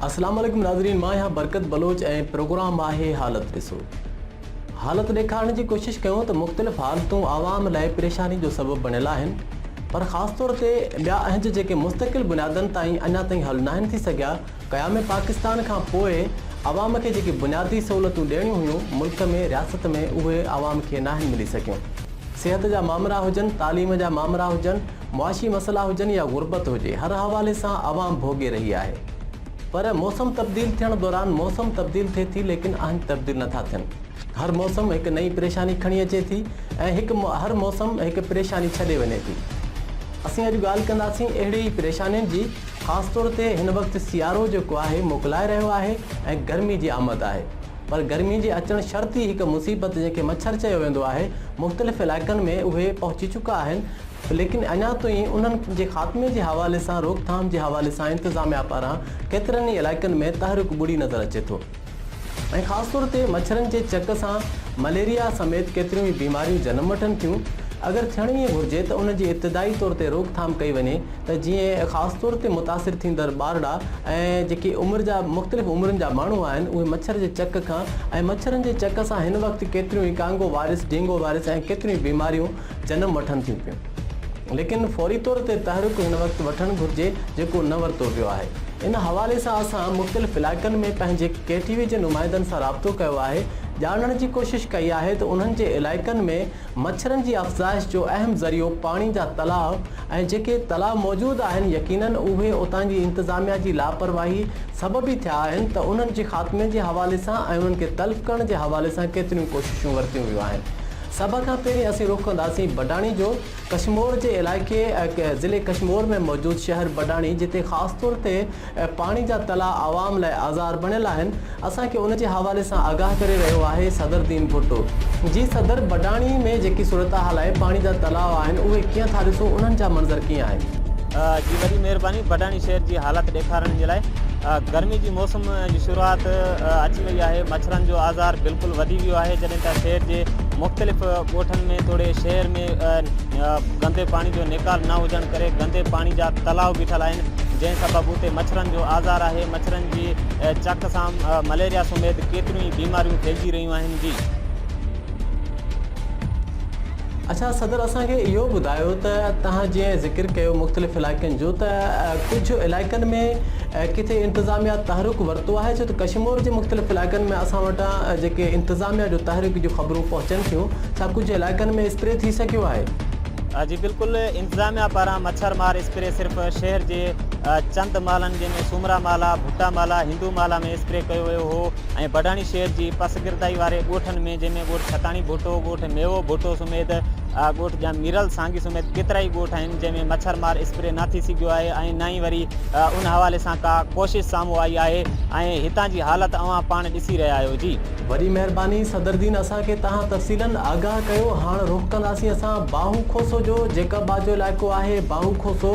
अस्सलाम वालेकुम नाज़रीन, मां यहाँ बरकत बलोच ऐं प्रोग्राम आहे हालत ॾिसो। हालत ॾेखारण जी कोशिश कयूं त मुख़्तलिफ़ हालतूं आवाम लाइ परेशानी जो सबबु बणियल आहिनि, पर ख़ासि तौर ते ॿिया अहज जेके मुस्तक़िल बुनियादनि ताईं अञा ताईं हल नाहिनि थी सघिया। क़याम पाकिस्तान खां पोइ आवाम खे जेके बुनियादी सहूलियतूं ॾियणियूं हुयूं मुल्क में रियासत में, उहे आवाम खे नाहिनि मिली सघियूं। सिहत जा मामला हुजनि, तालीम जा मामला हुजनि, मुआशी मसइला हुजनि या गुरबत हुजे, हर हवाले सां आवाम भोॻे रही आहे। पर मौसम तब्दील थियण दौरान मौसम तब्दील थिए थी, लेकिन अहम तब्दील नथा थियनि। हर मौसम हिकु नई परेशानी खणी अचे थी ऐं हर मौसम हिकु परेशानी छॾे वञे थी। असीं अॼु ॻाल्हि कंदासीं अहिड़ी परेशानियुनि जी, ख़ासि तौर ते हिन वक़्तु सियारो जेको आहे मोकिलाए रहियो आहे ऐं गर्मी जी आमद आहे। पर गर्मी जे अचणु शर्त ई हिकु मुसीबत जंहिंखे मच्छर चयो वेंदो आहे, मुख़्तलिफ़ इलाइक़नि में उहे पहुची चुका आहिनि, लेकिन अञा ताईं उन्हनि जे ख़ात्मे जे हवाले सां, रोकथाम जे हवाले सां इंतिज़ामिया पारां केतिरनि ई इलाइक़नि में तहरीक ॿुड़ी नज़र अचे थो। ऐं ख़ासि तौर ते मच्छरनि जे चक सां मलेरिया समेत केतिरियूं ई बीमारियूं जनम वठनि थियूं। अगरि थियण ई घुरिजे त उन जी इब्तिदाई तौर ते रोकथाम कई वञे त जीअं ख़ासि तौर ते मुतासिर थींदड़ ॿारड़ा ऐं जेके उमिरि जा मुख़्तलिफ़ उमिरियुनि जा माण्हू आहिनि, उहे मच्छर जे चक खां ऐं मच्छरनि जे चक सां हिन वक़्तु केतिरियूं ई कांगो वायरस, डेंगू वायरस ऐं केतिरियूं ई बीमारियूं जनम वठनि थियूं पियूं। लेकिन फौरी तौर ते तहरीक हिन वक़्तु वठणु घुरिजे, जेको न वरितो वियो आहे। इन हवाले सां असां मुख़्तलिफ़ इलाइक़नि में पंहिंजे KTV जे नुमाइंदनि सां राब्तो कयो आहे, ॼाणण जी कोशिश कई आहे त उन्हनि जे इलाइक़नि में मच्छरनि जी अफ़ज़ाइश जो अहम ज़रियो पाणी जा तलाउ ऐं जेके तलाउ मौजूदु आहिनि, यकीनन उहे उतां जी इंतिज़ामिया जी लापरवाही सबबु ई थिया आहिनि त उन्हनि जे ख़ात्मे जे हवाले सां ऐं उन्हनि खे तल्फ़ करण जे हवाले सां केतिरियूं कोशिशूं वरितियूं वियूं आहिनि। सभ खां पहिरीं असीं रुख़ कंदासीं बडाणी जो। कश्मीर जे इलाइक़े ज़िले कश्मीर में मौजूदु शहर बडाणी, जिते ख़ासि तौर ते पाणी जा तलाउ आवाम लाइ आज़ार बणियल आहिनि। असांखे उन जे हवाले सां आगाह करे रहियो आहे सदरदीन भुट्टो। जी सदर, बडाणी में जेकी सूरत हाल आहे, पाणी जा तलाउ आहिनि, उहे कीअं था ॾिसो, उन्हनि जा मंज़र कीअं आहिनि? जी वॾी महिरबानी। बडाणी शहर जी हालत ॾेखारण जे लाइ गर्मी जी मौसम जी शुरूआत अची वई आहे। मच्छरनि जो आज़ार बिल्कुलु वधी वियो आहे, जॾहिं त शहर जे मुख़्तलिफ़ ॻोठनि में, थोरे शहर में गंदे पाणी जो निकाल न हुजण करे गंदे पाणी जा तलाउ बीठल आहिनि, जंहिं सबबु उते मच्छरनि जो आज़ार आहे। मच्छरनि जी चक सां मलेरिया समेत केतिरियूं ई बीमारियूं फैलिजी रहियूं आहिनि। जी अच्छा सदर, असांखे इहो ॿुधायो त तव्हां जीअं ज़िक्र कयो मुख़्तलिफ़ इलाइक़नि जो, त कुझु इलाइक़नि में किथे इंतिज़ामिया तहरीक वरितो आहे, छो त कश्मीर जे मुख़्तलिफ़ इलाइक़नि में असां वटां जेके इंतिज़ामिया जो तहरीक जूं ख़बरूं पहुचनि थियूं, छा कुझु इलाइक़नि में स्प्रे थी सघियो आहे? जी बिल्कुलु। इंतिज़ामिया पारां मच्छर मार स्प्रे सिर्फ़ु शहर जे चंद मालनि, जंहिंमें सुमरा माला, भुट्टा माला, हिंदू माला में स्प्रे कयो वियो हो, ऐं बडाणी शहर जी पसगिरदाई वारे ॻोठनि में, जंहिंमें ॻोठ छताणी भुट्टो, ॻोठ मेवो भुट्टो समेत ॻोठ जा मीरल सांगी समेत केतिरा ई ॻोठ आहिनि, जंहिंमें मच्छर मार स्प्रे न थी सघियो आहे ऐं न ई वरी उन हवाले सां का कोशिशि साम्हूं आई आहे। ऐं हितां जी हालत अव्हां पाण ॾिसी रहिया आहियो। जी वॾी महिरबानी सदरदीन, असांखे तव्हां तफ़सीलन आगाह कयो। हाणे रुख़ कंदासीं असां बाहू खोसो जो। जेकबाद जो इलाइक़ो आहे बाहू खोसो,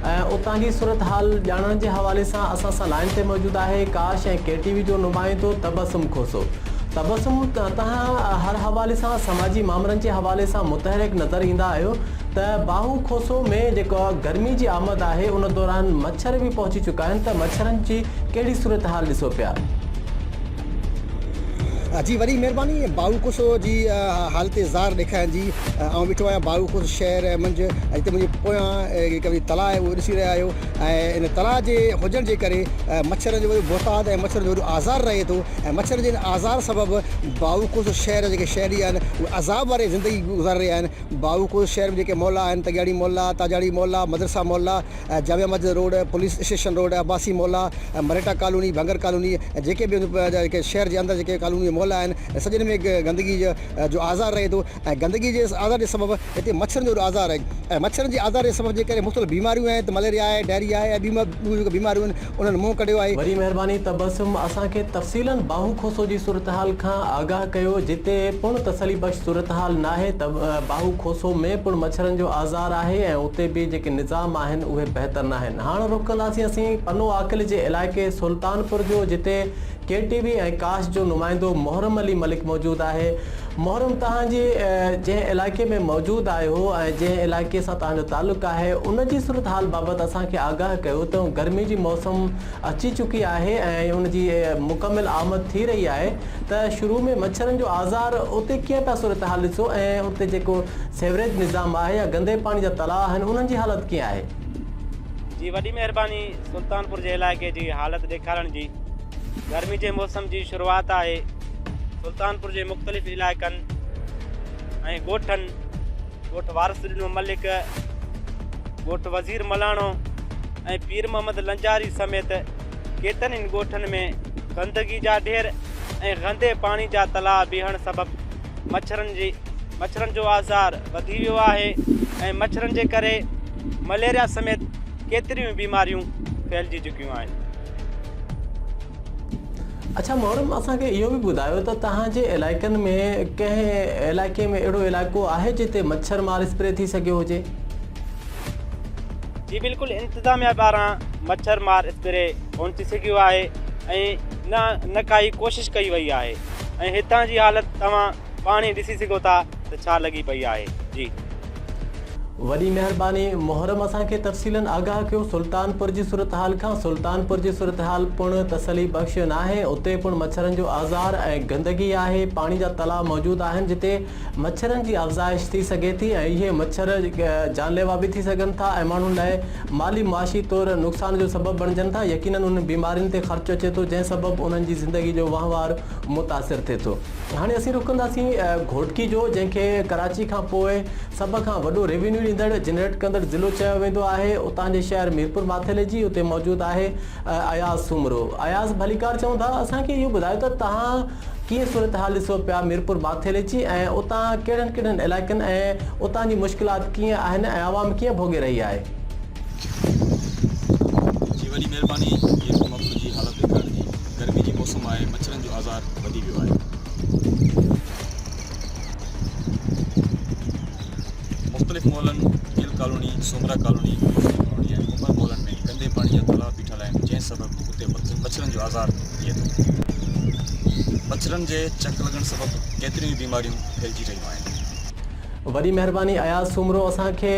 ऐं उतां जी सूरत हाल ॼाणण जे हवाले सां असां सां लाइन ते मौजूदु आहे काश ऐं KTV जो नुमाइंदो तबसुम खोसो। तबसुम, तव्हां हर हवाले सां समाजी मामलनि जे हवाले सां मुतहरिक नज़र ईंदा आहियो त बाहू खोसो में जेको गर्मी जी आमद आहे, उन दौरान मच्छर बि पहुची चुका आहिनि, त मच्छरनि जी कहिड़ी सूरत हाल ॾिसो पिया? जी वॾी महिरबानी। बाहू खोसो जी हालत ज़ार ॾेखारण जी ऐं ॿिठो आहियां बाहू खोसो शहर मंझि, हिते मुंहिंजे पोयां हिकु तलाउ आहे, उहो ॾिसी रहिया आहियो। ऐं इन तलाउ जे हुजण जे करे मच्छर जो वॾो बोताद ऐं मच्छर जो वॾो आज़ार रहे थो, ऐं मच्छर जे आज़ार सबबु बाहू खोसो शहर जेके शहरी आहिनि, उहे अज़ाब वारे ज़िंदगी गुज़ारे रहिया आहिनि। बाहू खोसो शहर में जेके मोहल्ला आहिनि, तॻियाड़ी मोहल्ला, ताजाड़ी मोहल्ला, मदरसा मोहल्ला, जामिया मस्जिद रोड, पुलिस स्टेशन रोड, अब्बासी मोहल्ला, मरेटा कॉलोनी, भंगर कॉलोनी, जेके बि जेके शहर जे अंदरि जेके कॉलोनी मोहल्ला आहिनि, सॼनि में गंदगी जो आज़ार रहे थो। ऐं गंदगी जे आज़ार जे सबबु हिते मच्छरनि जो आज़ार आहे, ऐं मच्छरनि जे आज़ार जे सबबु जे करे मुख़्तलिफ़ बीमारियूं आहिनि, त मलेरिया आहे, डायरिया आहे, ऐं ॿियूं बीमारियूं आहिनि, उन्हनि मुंहुं कढियो आहे। वॾी महिरबानी तबसुम, असांखे तफ़सीलन बाहू खोसो जी सूरत हाल खां आगाह कयो, जिते पुण तसली बख़्श सूरत हाल न आहे। त बाहू खोसो में पुण मच्छरनि जो आज़ार आहे ऐं उते बि जेके निज़ाम आहिनि उहे बहितर न आहिनि। हाणे रुख़ कंदासीं असीं पनो आकिल जे इलाइक़े सुल्तानपुर जो, जिते KTV ऐं काश जो नुमाइंदो मोहरम अली मलिक मौजूदु आहे। मोहरम, तव्हांजे जंहिं इलाइक़े में मौजूदु आहियो ऐं जंहिं इलाइक़े सां तव्हांजो तालुक़ु आहे उन जी सूरत हाल बाबति असांखे आगाह कयो त गर्मी जी मौसम अची चुकी आहे ऐं उन जी मुकमिल आमद थी रही आहे, त शुरू में मच्छरनि जो आज़ार उते कीअं पिया सूरत हाल ॾिसो ऐं उते जेको सेवरेज निज़ाम आहे या गंदे पाणी जा तलाउ आहिनि उन्हनि जी हालत कीअं आहे? जी, वॾी महिरबानी। सुल्तानपुर जे इलाइक़े जी हालत ॾेखारण जी। गर्मी जे मौसम जी शुरूआत आहे। सुल्तानपुर जे मुख़्तलिफ़ इलाइक़नि ऐं ॻोठनि, ॻोठ वारिस मलिक, ॻोठ वज़ीर मलाणो ऐं पीर मोहम्मद लंजारी समेत केतिरनि ॻोठनि में गंदगी जा ढेर ऐं गंदे पाणी जा तलाउ बीहण सबबु मच्छरनि जो आज़ार वधी वियो आहे ऐं मच्छरनि जे करे मलेरिया समेत केतिरियूं बीमारियूं फैलिजी चुकियूं आहिनि। अच्छा मोहरम, असांखे इहो बि ॿुधायो त तव्हांजे इलाइक़नि में कंहिं इलाइक़े में अहिड़ो इलाइक़ो आहे जिते मच्छर मार स्प्रे थी सघियो हुजे? जी बिल्कुलु, इंतिज़ामिया पारां मच्छर मार स्प्रे कोन थी सघियो आहे ऐं न काई कोशिशि कई वई आहे ऐं हितां जी हालत तव्हां पाणी ॾिसी सघो था त छा लॻी पई आहे। जी वॾी महिरबानी। मोहरम, असांखे तफ़सीलन आगाह कयो सुल्तानपुर जी सूरत हाल खां। सुल्तानपुर जी सूरत हाल पिणु तसली बख़्श न आहे। उते पिणु मच्छरनि जो आज़ार ऐं गंदगी आहे। पाणी जा तलाउ मौजूदु आहिनि जिते मच्छरनि जी अफ़ज़ाइश थी सघे थी ऐं इहे मच्छर जानलेवा बि थी सघनि था ऐं माण्हुनि लाइ माली मुआशी तौरु नुक़सान जो सबबु बणिजनि था। यकीननि उन बीमारियुनि ते ख़र्चु अचे थो जंहिं सबबु उन्हनि जी ज़िंदगी जो वहिंवार मुतासिर थिए थो। हाणे असीं रुकंदासीं घोटकी जो, जंहिंखे कराची खां पोइ सभ खां वॾो रेवेन्यू ॾींदड़ जनरेट कंदड़ ज़िलो चयो वेंदो आहे। उतां जे शहर मीरपुर माथेले जी उते मौजूदु आहे अयाज़ सूमरो। अयाज़ भलीकार चऊं था, असांखे इहो ॿुधायो त तव्हां कीअं सूरत हाल ॾिसो पिया मीरपुर माथेले जी ऐं उतां कहिड़नि इलाइक़नि ऐं उतां जी मुश्किलात कीअं आहिनि ऐं आवाम कीअं भोगे रही आहे? जी वॾी महिरबानी। मीरपुर माथेले जी हालत ॾेखारण जी। गर्मी जी मौसम आहे, मच्छरनि जो आज़ार वधी वियो आहे। मुख़्तलिफ़ मॉलनि, Gill colony, Somra colony, colony ऐं उमर मॉलनि में गंदे पाणी जा तलाउ बीठल आहिनि जंहिं सबबु उते मच्छरनि जो आज़ार थिए थो। मच्छरनि जे चक लॻण सबबु केतिरियूं बीमारियूं फैलिजी रहियूं आहिनि। वॾी महिरबानी अयाज़ सूमरो। असांखे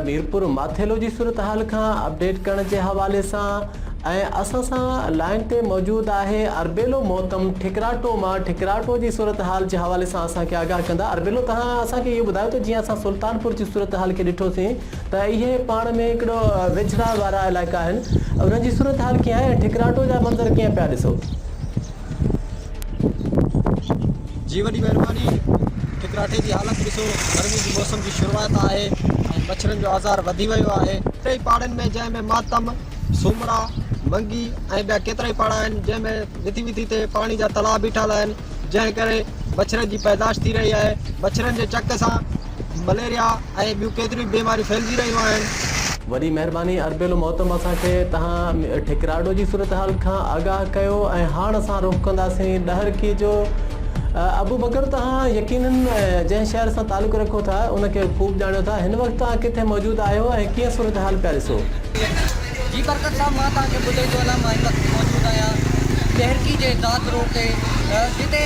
मीरपुर माथेलो जी सूरत हाल खां अपडेट करण जे हवाले सां ऐं असां सां लाइन ते मौजूदु आहे अरबेलो मोहतम ठिकराटो मां। ठिकराटो जी सूरत हाल जे हवाले सां असांखे आगाह कंदा। अरबेलो, तव्हां असांखे इहो ॿुधायो त जीअं असां सुल्तानपुर जी सूरत हाल खे ॾिठोसीं त इहे पाण में हिकिड़ो वेझड़ा वारा इलाइक़ा आहिनि, उन्हनि जी सूरत हाल कीअं आहे ऐं ठिकराटो जा मंज़र कीअं पिया ॾिसो? जी वॾी महिरबानी। ठिकराटे जी हालत ॾिसो, गर्मी जी मौसम जी शुरूआत आहे ऐं मच्छरनि जो आज़ार वधी वियो आहे। टेई पाड़नि में जंहिंमें मातम, सूमरा, मंगी ऐं ॿिया केतिरा ई पाड़ा आहिनि जंहिंमें विथी विथी ते पाणी जा तलाउ बीठल आहिनि जंहिं करे मच्छरनि जी पैदाश थी रही आहे। मच्छरनि जे चक सां मलेरिया ऐं ॿियूं केतिरियूं बीमारियूं फैलिजी रहियूं आहिनि। वॾी महिरबानी अरबेलो मोहतम, असांखे तव्हां ठिकराटो जी सूरत हाल खां आगाह कयो ऐं हाणे असां रुख़ कंदासीं ॾहरकी जो। अबू बकर, तव्हां यकीनन जंहिं शहर सां तालुक़ु रखो था उनखे ख़ूब ॼाणियो था। हिन वक़्तु तव्हां किथे मौजूदु आहियो ऐं कीअं सूरत हाल पिया ॾिसो? जी बरकत साहब, मां तव्हांखे ॿुधाईंदो हलां, मां हिन वक़्तु मौजूदु आहियां ॾहरकी जे दाद रोड ते, जिते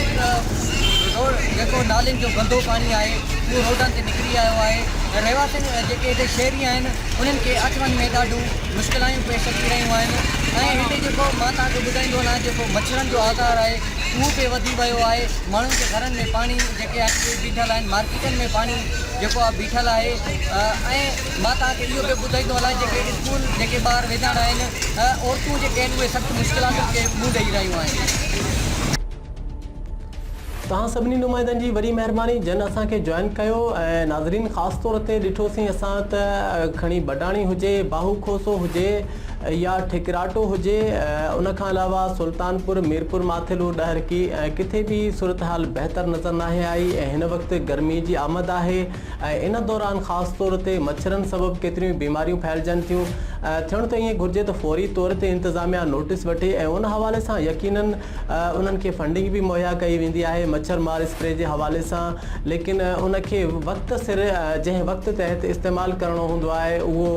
रोड जेको नालियुनि जो गंदो पाणी आहे उहो रोडनि ते निकिरी आयो आहे। रहवासियुनि जेके हिते शहरी आहिनि उन्हनि खे अच वञ में ॾाढियूं मुश्किलायूं पेश अची रहियूं आहिनि ऐं हिते जेको मां तव्हांखे ॿुधाईंदो हलां जेको मच्छरनि जो आज़ार आहे उहो बि वधी वियो आहे। माण्हुनि जे घरनि में पाणी जेके आहिनि उहे बीठल आहिनि, मार्केटनि में पाणी जेको आहे बीठल आहे ऐं मां तव्हांखे इहो बि ॿुधाईंदो हलां जेके स्कूल जेके ॿार वेंदड़ आहिनि, औरतूं जेके आहिनि उहे सख़्तु मुश्किलातुनि खे मुंहुं ॾेई रहियूं आहिनि। तव्हां सभिनी नुमाइंदनि जी वॾी महिरबानी जिन असांखे जॉइन कयो ऐं नाज़रीन ख़ासि तौर ते ॾिठोसीं असां त खणी बडाणी हुजे, बाहू खोसो हुजे या ठिकराटो हुजे, उनखां अलावा सुल्तानपुर, मीरपुर माथेलो, ॾहरकी ऐं किथे बि सूरत हाल बहितर नज़र न आई ऐं हिन वक़्तु गर्मी जी आमद आहे ऐं इन दौरान ख़ासि तौर ते मच्छरनि सबबु केतिरियूं बीमारियूं फैलिजनि थियूं। थियणु त ईअं घुरिजे त फौरी तौर ते इंतिज़ामिया नोटिस वठे ऐं उन हवाले सां यकीनन उन्हनि खे फंडिंग बि मुहैया कई वेंदी आहे मच्छर मार स्प्रे जे हवाले सां, लेकिन उनखे वक़्त सिर जंहिं वक़्त तहत इस्तेमालु करिणो हूंदो आहे उहो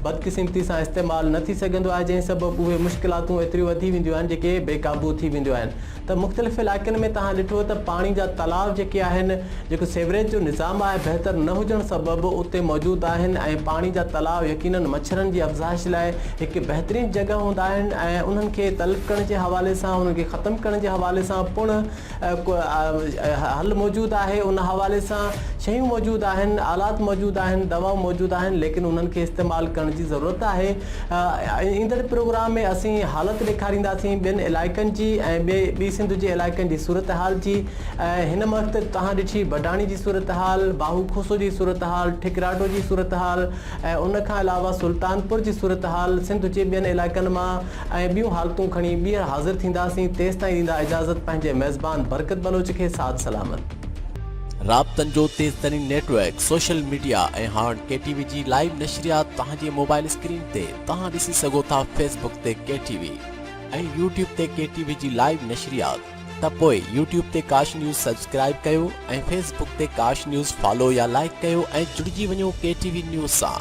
बदकिस्मती सां इस्तेमालु न थी सघंदो आहे, जंहिं सबबु उहे मुश्किलातूं एतिरियूं वधी वेंदियूं आहिनि जेके बेकाबू थी वेंदियूं आहिनि। त मुख़्तलिफ़ इलाइक़नि में तव्हां ॾिठो त पाणी जा तालाब जेके आहिनि, जेको सेवरेज जो निज़ाम आहे बहितर न हुजण सबबु उते मौजूदु आहिनि ऐं पाणी जा तालाब यकीनन मच्छरनि जी अफ़ज़ाइश लाइ हिकु बहितरीनु जॻह हूंदा आहिनि ऐं उन्हनि खे तलब करण जे हवाले सां, उन्हनि खे ख़तमु करण जे हवाले सां पिणु हल मौजूदु आहे। उन हवाले सां शयूं मौजूदु आहिनि, आलात मौजूदु आहिनि, दवाऊं मौजूदु आहिनि, लेकिन उन्हनि खे इस्तेमालु करण जी ज़रूरत आहे। ईंदड़ प्रोग्राम में असीं हालत ॾेखारींदासीं ॿियनि इलाइक़नि जी ऐं ॿी सिंध जे इलाइक़नि जी सूरत हाल जी। हिन वक़्तु तव्हां ॾिठी बडाणी जी सूरत हाल, बाहू खोसो जी सूरत हाल, ठिकराटो जी सूरत हाल ऐं उन खां अलावा सुल्तानपुर जी सूरत हाल, सिंध जे ॿियनि इलाइक़नि मां ऐं ॿियूं हालतूं खणी ॿीहर हाज़िर थींदासीं। तेसि ताईं ॾींदा इजाज़त पंहिंजे मेज़बान बरकत बलोच खे साथ सलामत। राब्तनि जो तेज़ तरीन नेटवर्क, सोशल मीडिया ऐं हाणे KTV जी लाइव नशरियात तव्हांजे मोबाइल स्क्रीन ते तव्हां ॾिसी सघो था फेसबुक ते KTV ऐं YouTube ते KTV जी लाइव नशरियात। त पोइ YouTube ते काश न्यूज़ सब्सक्राइब कयो ऐं फेसबुक ते काश न्यूज़ फॉलो या लाइक कयो ऐं जुड़िजी वञो KTV न्यूज़ सां।